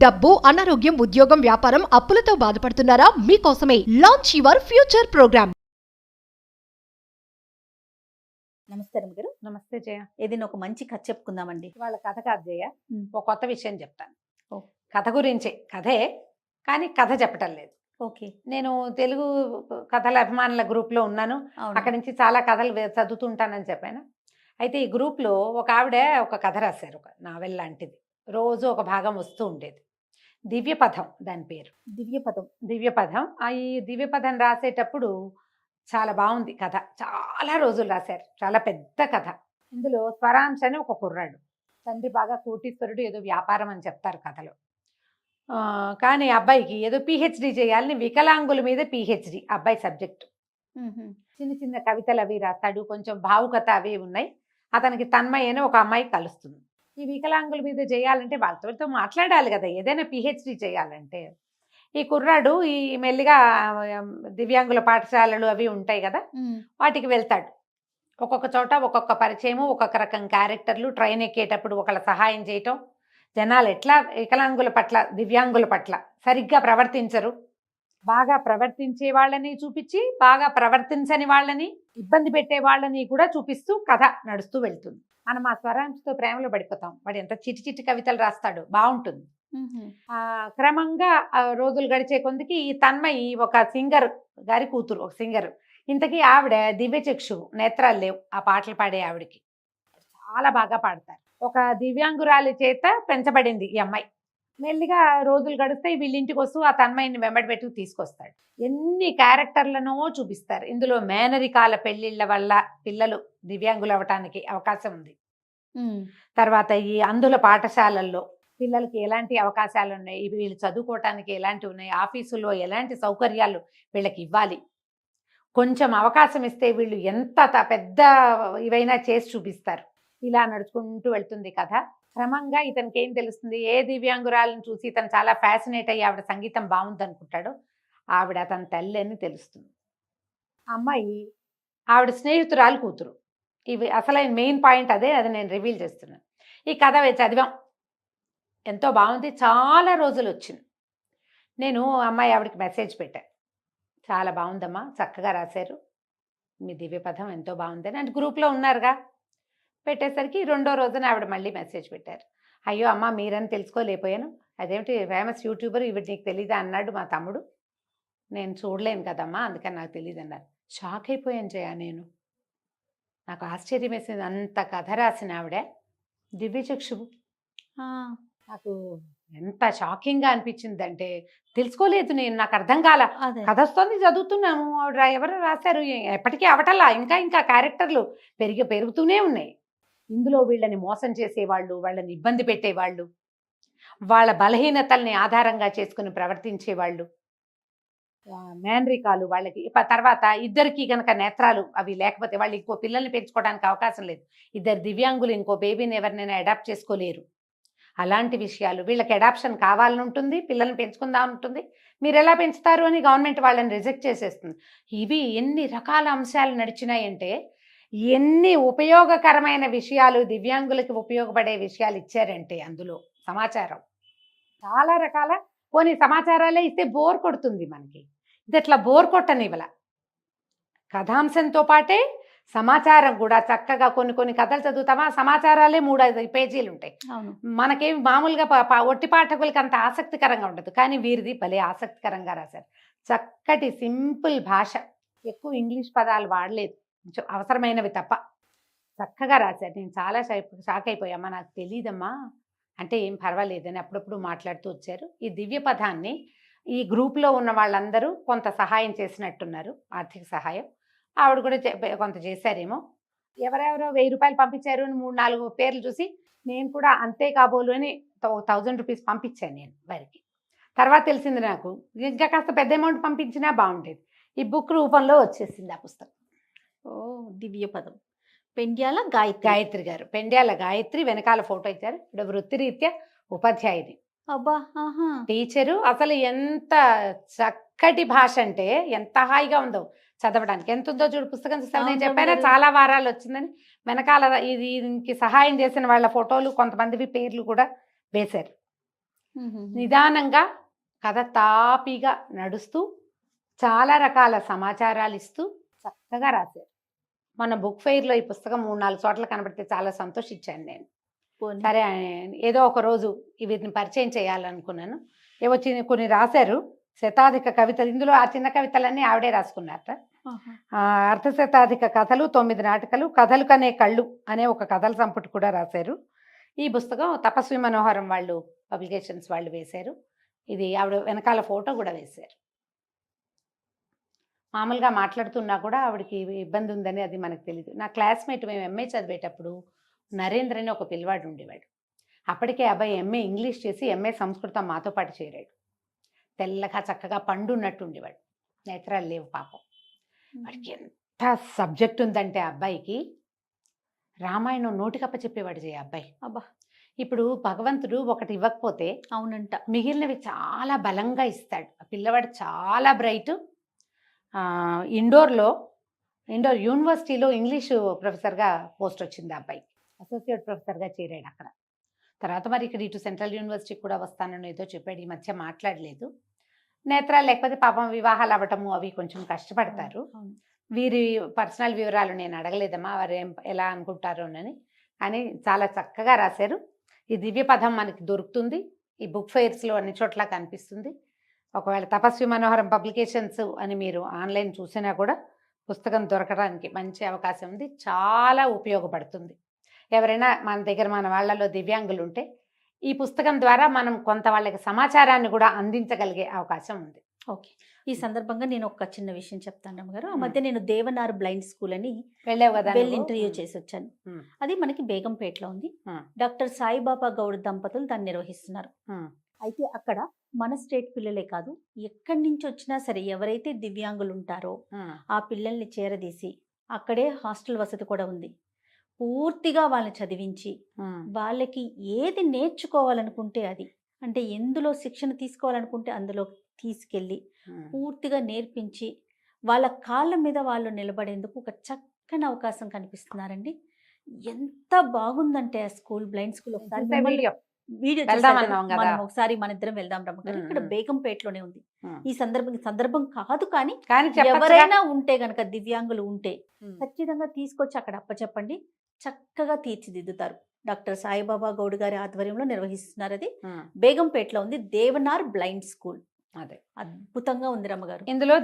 డబ్బు, అనారోగ్యం, ఉద్యోగం, వ్యాపారం, అప్పులతో బాధపడుతున్నారా? మీకోసమే లాంచ్ యువర్ ఫ్యూచర్ ప్రోగ్రామ్. నమస్తే గారు. నమస్తే జయ. ఏదైనా ఒక మంచి కథ చెప్పుకుందామండి. వాళ్ళ కథ కాదు జయ, ఒక కొత్త విషయం చెప్తాను. ఓ. కథ గురించే, కథే కానీ కథ చెప్పటం లేదు. ఓకే. నేను తెలుగు కథల అభిమానుల గ్రూప్లో ఉన్నాను. అక్కడి నుంచి చాలా కథలు చదువుతుంటానని చెప్పాను. అయితే ఈ గ్రూప్లో ఒక ఆవిడ ఒక కథ రాశారు, ఒక నావెల్ లాంటిది. రోజు ఒక భాగం వస్తూ ఉండేది. దివ్యపథం దాని పేరు. దివ్యపథం. ఈ దివ్యపథం రాసేటప్పుడు చాలా బాగుంది కథ. చాలా రోజులు రాశారు, చాలా పెద్ద కథ. ఇందులో స్వరాంశ అని ఒక కుర్రాడు, తండ్రి బాగా కోటీశ్వరుడు, ఏదో వ్యాపారం అని చెప్తారు కథలో. కానీ అబ్బాయికి ఏదో పిహెచ్డి చేయాలని, వికలాంగుల మీద పిహెచ్డి అబ్బాయి సబ్జెక్టు. చిన్న చిన్న కవితలు అవి రాస్తాడు, కొంచెం భావుకత అవి ఉన్నాయి. అతనికి తన్మయ్య అని ఒక అమ్మాయి కలుస్తుంది. ఈ వికలాంగుల మీద చేయాలంటే వాళ్ళతో మాట్లాడాలి కదా, ఏదైనా పిహెచ్డి చేయాలంటే. ఈ కుర్రాడు ఈ మెల్లిగా దివ్యాంగుల పాఠశాలలు అవి ఉంటాయి కదా, వాటికి వెళ్తాడు. ఒక్కొక్క చోట ఒక్కొక్క పరిచయము, ఒక్కొక్క రకం క్యారెక్టర్లు. ట్రైన్ ఎక్కేటప్పుడు ఒకళ్ళ సహాయం చేయటం. జనాలు ఎట్లా వికలాంగుల పట్ల, దివ్యాంగుల పట్ల సరిగ్గా ప్రవర్తించరు, బాగా ప్రవర్తించే వాళ్ళని చూపించి, బాగా ప్రవర్తించని వాళ్ళని, ఇబ్బంది పెట్టే వాళ్ళని కూడా చూపిస్తూ కథ నడుస్తూ వెళ్తుంది. మనం ఆ స్వరాంశతో ప్రేమలో పడిపోతాం. వాడు ఎంత చిట్టి చిట్టి కవితలు రాస్తాడు, బాగుంటుంది. క్రమంగా రోజులు గడిచే కొందికి ఈ తన్మయి ఒక సింగర్ గారి కూతురు, ఒక సింగర్. ఇంతకీ ఆవిడ దివ్యచక్షు, నేత్రాలు లేవు ఆ పాటలు పాడే ఆవిడకి. చాలా బాగా పాడతారు. ఒక దివ్యాంగురాలి చేత పెంచబడింది ఈ అమ్మాయి. మెల్లిగా రోజులు గడుస్తాయి. వీళ్ళింటికి వస్తూ ఆ తన్మయిని వెంబడి పెట్టుకు తీసుకొస్తాడు. ఎన్ని క్యారెక్టర్లనో చూపిస్తారు. ఇందులో మేనరికాల పెళ్లిళ్ళ వల్ల పిల్లలు దివ్యాంగులు అవ్వటానికి అవకాశం ఉంది. తర్వాత ఈ అంధుల పాఠశాలల్లో పిల్లలకి ఎలాంటి అవకాశాలు ఉన్నాయి, ఇవి వీళ్ళు చదువుకోవటానికి ఎలాంటివి ఉన్నాయి, ఆఫీసులో ఎలాంటి సౌకర్యాలు వీళ్ళకి ఇవ్వాలి, కొంచెం అవకాశం ఇస్తే వీళ్ళు ఎంత పెద్ద ఇవైనా చేసి చూపిస్తారు. ఇలా నడుచుకుంటూ వెళ్తుంది కథ. క్రమంగా ఇతనికి ఏం తెలుస్తుంది, ఏ దివ్యాంగురాలను చూసి ఇతను చాలా ఫ్యాసినేట్ అయ్యి ఆవిడ సంగీతం బాగుంది అనుకుంటాడు. ఆవిడ అతని తల్లి అని తెలుస్తుంది. అమ్మాయి ఆవిడ స్నేహితురాలు కూతురు. ఇవి అసలైన మెయిన్ పాయింట్ అదే, అది నేను రివీల్ చేస్తున్నాను. ఈ కథ చదివాం, ఎంతో బాగుంది. చాలా రోజులు వచ్చింది. నేను అమ్మాయి ఆవిడకి మెసేజ్ పెట్టాను, చాలా బాగుందమ్మా, చక్కగా రాశారు, మీ దివ్యపథం ఎంతో బాగుందని. అంటే గ్రూప్లో ఉన్నారుగా. పెట్టేసరికి రెండో రోజున ఆవిడ మళ్ళీ మెసేజ్ పెట్టారు. అయ్యో అమ్మ, మీరని తెలుసుకోలేకపోయాను, అదేమిటి ఫేమస్ యూట్యూబర్, ఇవి నీకు తెలీదా అన్నాడు మా తమ్ముడు. నేను చూడలేను కదమ్మా, అందుకని నాకు తెలియదు అన్నారు. షాక్ అయిపోయాను జయ. నేను, నాకు ఆశ్చర్యం వేసింది. అంత కథ రాసిన ఆవిడ దివ్యచక్షు. నాకు ఎంత షాకింగ్గా అనిపించిందంటే, తెలుసుకోలేదు నేను, నాకు అర్థం కాల. కథ వస్తుంది, చదువుతున్నాము, ఎవరు రాశారు, ఎప్పటికీ అవటల్లా, ఇంకా ఇంకా క్యారెక్టర్లు పెరుగుతూనే ఉన్నాయి. ఇందులో వీళ్ళని మోసం చేసేవాళ్ళు, వాళ్ళని ఇబ్బంది పెట్టేవాళ్ళు, వాళ్ళ బలహీనతల్ని ఆధారంగా చేసుకుని ప్రవర్తించేవాళ్ళు, మేనరికాలు వాళ్ళకి. తర్వాత ఇద్దరికి కనుక నేత్రాలు అవి లేకపోతే వాళ్ళు ఇంకో పిల్లల్ని పెంచుకోవడానికి అవకాశం లేదు. ఇద్దరు దివ్యాంగులు ఇంకో బేబీని ఎవరినైనా అడాప్ట్ చేసుకోలేరు. అలాంటి విషయాలు, వీళ్ళకి అడాప్షన్ కావాలని ఉంటుంది, పిల్లల్ని పెంచుకుందాం ఉంటుంది, మీరు ఎలా పెంచుతారు అని గవర్నమెంట్ వాళ్ళని రిజెక్ట్ చేసేస్తుంది. ఇవి ఎన్ని రకాల అంశాలు నడిచినాయంటే, ఎన్ని ఉపయోగకరమైన విషయాలు, దివ్యాంగులకి ఉపయోగపడే విషయాలు ఇచ్చారంటే అందులో సమాచారం చాలా రకాల. పోనీ సమాచారాలే ఇస్తే బోర్ కొడుతుంది మనకి, ఇది అట్లా బోర్ కొట్టనివ్వల. కథాంశంతో పాటే సమాచారం కూడా చక్కగా. కొన్ని కథలు చదువుతామా, సమాచారాలే 3-5 పేజీలు ఉంటాయి. మనకేమి మామూలుగా ఒట్టి పాఠకులకి అంత ఆసక్తికరంగా ఉండదు, కానీ వీరిది భలే ఆసక్తికరంగా రాశారు. చక్కటి సింపుల్ భాష, ఎక్కువ ఇంగ్లీష్ పదాలు వాడలేదు, కొంచెం అవసరమైనవి తప్ప చక్కగా రాశారు. నేను చాలా షాక్ అయిపోయామ్మా, నాకు తెలియదమ్మా అంటే ఏం పర్వాలేదని అప్పుడప్పుడు మాట్లాడుతూ వచ్చారు. ఈ దివ్యపథాన్ని ఈ గ్రూప్లో ఉన్న వాళ్ళందరూ కొంత సహాయం చేసినట్టున్నారు, ఆర్థిక సహాయం. ఆవిడ కూడా కొంత చేశారేమో. ఎవరెవరో 1000 రూపాయలు పంపించారు అని 3-4 పేర్లు చూసి నేను కూడా అంతే కాబోలు అని 1000 రూపీస్ పంపించాను నేను వారికి. తర్వాత తెలిసింది నాకు, ఇంకా కాస్త పెద్ద అమౌంట్ పంపించినా బాగుండేది. ఈ బుక్ రూపంలో వచ్చేసింది ఆ పుస్తకం. దివ్యపథం. పెండ్యాల గాయత్రి గారు, పెండ్యాల గాయత్రి. వెనకాల ఫోటో ఇచ్చారు. ఇప్పుడు వృత్తిరీత్యా ఉపాధ్యాయుని, టీచరు. అసలు ఎంత చక్కటి భాష అంటే ఎంత హాయిగా ఉందో చదవడానికి. ఎంత ఉందో చూడు పుస్తకం చూస్తాను. నేను చెప్పాను చాలా వారాలు వచ్చిందని. వెనకాల దీనికి సహాయం చేసిన వాళ్ళ ఫోటోలు, కొంతమందివి పేర్లు కూడా వేశారు. నిదానంగా కథ తాపీగా నడుస్తూ చాలా రకాల సమాచారాలు ఇస్తూ చక్కగా రాశారు. మన బుక్ ఫెయిర్లో ఈ పుస్తకం 3-4 చోట్ల కనబడితే చాలా సంతోషించాను నేను. సరే ఏదో ఒక రోజు వీటిని పరిచయం చేయాలనుకున్నాను. ఏవో కొన్ని రాశారు శతాధిక కవితలు. ఇందులో ఆ చిన్న కవితలన్నీ ఆవిడే రాసుకున్నారట. అర్ధశతాధిక కథలు, 9 నాటకాలు, కథలు కనే కళ్ళు అనే ఒక కథల సంపుటి కూడా రాశారు. ఈ పుస్తకం తపస్వి మనోహరం వాళ్ళు పబ్లికేషన్స్ వాళ్ళు వేశారు. ఇది ఆవిడ వెనకాల ఫోటో కూడా వేశారు. మామూలుగా మాట్లాడుతున్నా కూడా ఆవిడకి ఇబ్బంది ఉందని అది మనకు తెలియదు. నా క్లాస్మేట్ మేము ఎంఏ చదివేటప్పుడు నరేంద్ర అని ఒక పిల్లవాడు ఉండేవాడు. అప్పటికే అబ్బాయి ఎంఏ ఇంగ్లీష్ చేసి ఎంఏ సంస్కృతం మాతో పాటు చేరాడు. తెల్లగా చక్కగా పండున్నట్టు ఉండేవాడు. నేత్రాలు లేవు పాపం. వాడికి ఎంత సబ్జెక్ట్ ఉందంటే అబ్బాయికి రామాయణం నోటికప్ప చెప్పేవాడు అబ్బాయి. అబ్బా, ఇప్పుడు భగవంతుడు ఒకటి ఇవ్వకపోతే అవునంట మిగిలినవి చాలా బలంగా ఇస్తాడు. ఆ పిల్లవాడు చాలా బ్రైట్. ఇండోర్ యూనివర్సిటీలో ఇంగ్లీషు ప్రొఫెసర్గా పోస్ట్ వచ్చింది ఆ అబ్బాయికి. అసోసియేట్ ప్రొఫెసర్గా చేరాడు అక్కడ. తర్వాత మరి ఇక్కడ ఇటు సెంట్రల్ యూనివర్సిటీకి కూడా వస్తానని ఏదో చెప్పాడు. ఈ మధ్య మాట్లాడలేదు. నేత్రాలు లేకపోతే పాపం వివాహాలు అవ్వటము అవి కొంచెం కష్టపడతారు. వీరి పర్సనల్ వివరాలు నేను అడగలేదమ్మా, వారు ఎలా అనుకుంటారోనని. కానీ చాలా చక్కగా రాశారు. ఈ దివ్య పదం మనకి దొరుకుతుంది. ఈ బుక్ ఫెయిర్స్లో అన్ని చోట్ల కనిపిస్తుంది. ఒకవేళ తపస్వి మనోహరం పబ్లికేషన్స్ అని మీరు ఆన్లైన్ చూసినా కూడా పుస్తకం దొరకడానికి మంచి అవకాశం ఉంది. చాలా ఉపయోగపడుతుంది. ఎవరైనా మన వాళ్ళలో దివ్యాంగులు ఉంటే ఈ పుస్తకం ద్వారా మనం కొంత వాళ్ళకి సమాచారాన్ని కూడా అందించగలిగే అవకాశం ఉంది. ఓకే, ఈ సందర్భంగా నేను ఒక చిన్న విషయం చెప్తాను రమ్మగారు. ఆ మధ్య నేను దేవనార్ బ్లైండ్ స్కూల్ అని వెళ్ళి ఇంటర్వ్యూ చేసి వచ్చాను. అది మనకి బేగంపేటలో ఉంది. డాక్టర్ సాయిబాబా గౌడ్ దంపతులు దాన్ని నిర్వహిస్తున్నారు. అయితే అక్కడ మన స్టేట్ పిల్లలే కాదు, ఎక్కడి నుంచి వచ్చినా సరే ఎవరైతే దివ్యాంగులు ఉంటారో ఆ పిల్లల్ని చేరదీసి అక్కడే హాస్టల్ వసతి కూడా ఉంది. పూర్తిగా వాళ్ళని చదివించి వాళ్ళకి ఏది నేర్చుకోవాలనుకుంటే అది, అంటే ఎందులో శిక్షణ తీసుకోవాలనుకుంటే అందులో తీసుకెళ్ళి పూర్తిగా నేర్పించి వాళ్ళ కాళ్ళ మీద వాళ్ళు నిలబడేందుకు ఒక చక్కని అవకాశం కనిపిస్తున్నారండి. ఎంత బాగుందంటే ఆ స్కూల్, బ్లైండ్ స్కూల్. ఒకసారి వీడియో మనం ఒకసారి మన ఇద్దరం వెళ్దాం రమ్మగారు. ఇక్కడ బేగంపేటలోనే ఉంది. ఈ సందర్భం కాదు కానీ ఎవరైనా ఉంటే గనక దివ్యాంగులు ఉంటే ఖచ్చితంగా తీసుకొచ్చి అక్కడ అప్పచెప్పండి. చక్కగా తీర్చిదిద్దుతారు. డాక్టర్ సాయిబాబా గౌడ్ గారి ఆధ్వర్యంలో నిర్వహిస్తున్నారు. అది బేగంపేటలో ఉంది. Devnar blind school. అదే అద్భుతంగా ఉంది రమ్మగారు. ఇందులో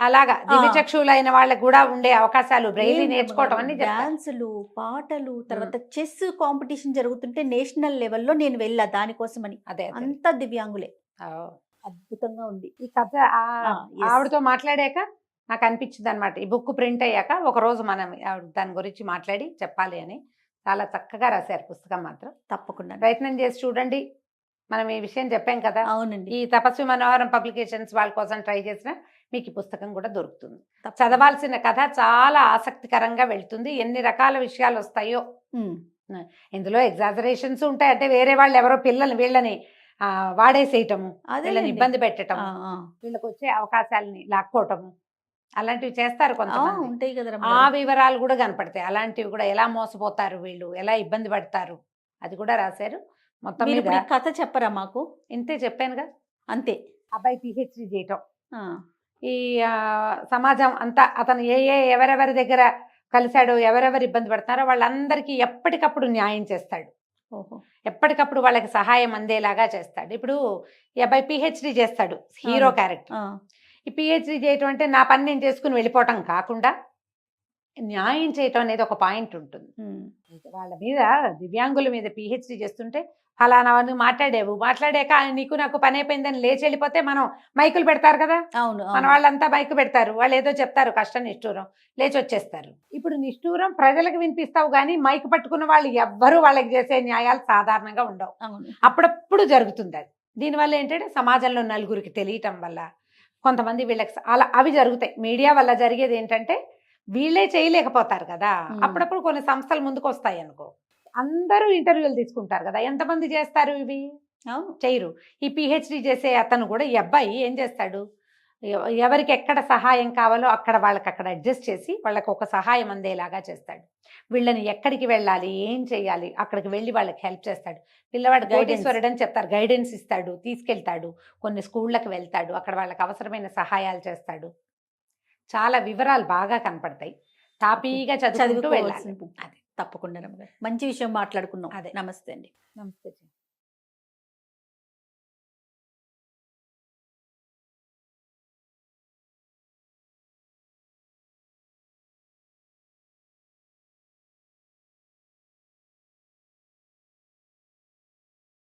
అలాగా దివ్యచక్షులైన వాళ్ళకి కూడా ఉండే అవకాశాలు, బ్రెయిలీ నేర్చుకోవటం అన్ని, డాన్సులు, పాటలు, తర్వాత చెస్ కాంపిటీషన్ జరుగుతుంటే నేషనల్ లెవెల్లో నేను వెళ్ళా దానికోసమని. అదే అంతా దివ్యాంగులే. అద్భుతంగా ఉంది ఈ కథ. ఆవిడతో మాట్లాడాక నాకు అనిపించింది అనమాట, ఈ బుక్ ప్రింట్ అయ్యాక ఒకరోజు మనం దాని గురించి మాట్లాడి చెప్పాలి అని. చాలా చక్కగా రాశారు పుస్తకం. మాత్రం తప్పకుండా ప్రయత్నం చేసి చూడండి. మనం ఈ విషయం చెప్పాం కదా. అవునండి. ఈ తపస్వి మనోహరం పబ్లికేషన్స్ వాళ్ళ కోసం ట్రై చేసిన మీకు ఈ పుస్తకం కూడా దొరుకుతుంది. చదవాల్సిన కథ చాలా ఆసక్తికరంగా వెళ్తుంది. ఎన్ని రకాల విషయాలు వస్తాయో ఇందులో. ఎగ్జాజరేషన్స్ ఉంటాయి, అంటే వేరే వాళ్ళు ఎవరో వీళ్ళని వాడేసేయటము, వీళ్ళని ఇబ్బంది పెట్టటము, వీళ్ళకి వచ్చే అవకాశాలని లాక్కోవటము, అలాంటివి చేస్తారు కొంతమంది. ఉంటాయి కదా, ఆ వివరాలు కూడా కనపడతాయి. అలాంటివి కూడా ఎలా మోసపోతారు వీళ్ళు, ఎలా ఇబ్బంది పడతారు, అది కూడా రాశారు. మొత్తం మీద కథ చెప్పరా మాకు? ఇంతే చెప్పానుగా. అంతే. అబ్బాయి పిహెచ్డి చేయటం, ఈ సమాజం అంతా అతను ఎవరెవరి దగ్గర కలిశాడో, ఎవరెవరు ఇబ్బంది పడుతున్నారో వాళ్ళందరికీ ఎప్పటికప్పుడు న్యాయం చేస్తాడు. ఎప్పటికప్పుడు వాళ్ళకి సహాయం అందేలాగా చేస్తాడు. ఇప్పుడు ఈ అబ్బాయి పిహెచ్డి చేస్తాడు, హీరో క్యారెక్టర్. ఈ పిహెచ్డి చేయటం అంటే నా పని నేను చేసుకుని వెళ్ళిపోవటం కాకుండా న్యాయం చేయటం అనేది ఒక పాయింట్ ఉంటుంది. వాళ్ళ మీద, దివ్యాంగుల మీద పిహెచ్డి చేస్తుంటే ఫలానా మాట్లాడాక నీకు నాకు పని అయిపోయిందని లేచి వెళ్ళిపోతే మనం మైకులు పెడతారు కదా. అవును, మన వాళ్ళంతా మైకు పెడతారు, వాళ్ళు ఏదో చెప్తారు, కష్టం నిష్ఠూరం, లేచి వచ్చేస్తారు. ఇప్పుడు నిష్ఠూరం ప్రజలకు వినిపిస్తావు కానీ మైకు పట్టుకున్న వాళ్ళు ఎవ్వరూ వాళ్ళకి చేసే న్యాయాలు సాధారణంగా ఉండవు. అప్పుడప్పుడు జరుగుతుంది అది. దీనివల్ల ఏంటంటే సమాజంలో నలుగురికి తెలియటం వల్ల కొంతమంది వీళ్ళకి అవి జరుగుతాయి. మీడియా వల్ల జరిగేది ఏంటంటే వీళ్ళే చేయలేకపోతారు కదా. అప్పుడప్పుడు కొన్ని సంస్థలు ముందుకు వస్తాయి అనుకో, అందరూ ఇంటర్వ్యూలు తీసుకుంటారు కదా. ఎంతమంది చేస్తారు ఇవి? చేయరు. ఈ పిహెచ్డి చేసే అతను కూడా, ఈ అబ్బాయి ఏం చేస్తాడు, ఎవరికి ఎక్కడ సహాయం కావాలో అక్కడ వాళ్ళకి అక్కడ అడ్జస్ట్ చేసి వాళ్ళకి ఒక సహాయం అందేలాగా చేస్తాడు. వీళ్ళని ఎక్కడికి వెళ్ళాలి, ఏం చేయాలి, అక్కడికి వెళ్ళి వాళ్ళకి హెల్ప్ చేస్తాడు. పిల్లవాడు కోటీశ్వరుడు అని చెప్తారు, గైడెన్స్ ఇస్తాడు, తీసుకెళ్తాడు, కొన్ని స్కూళ్ళకి వెళ్తాడు, అక్కడ వాళ్ళకి అవసరమైన సహాయాలు చేస్తాడు. చాలా వివరాలు బాగా కనపడతాయి. తాపీగా చదువుకుంటూ వెళ్ళాలి. చదువుకోవాల్సిన book. తప్పకుండా రమ్మగారు, మంచి విషయం మాట్లాడుకున్నాం. అదే. నమస్తే అండి. నమస్తే.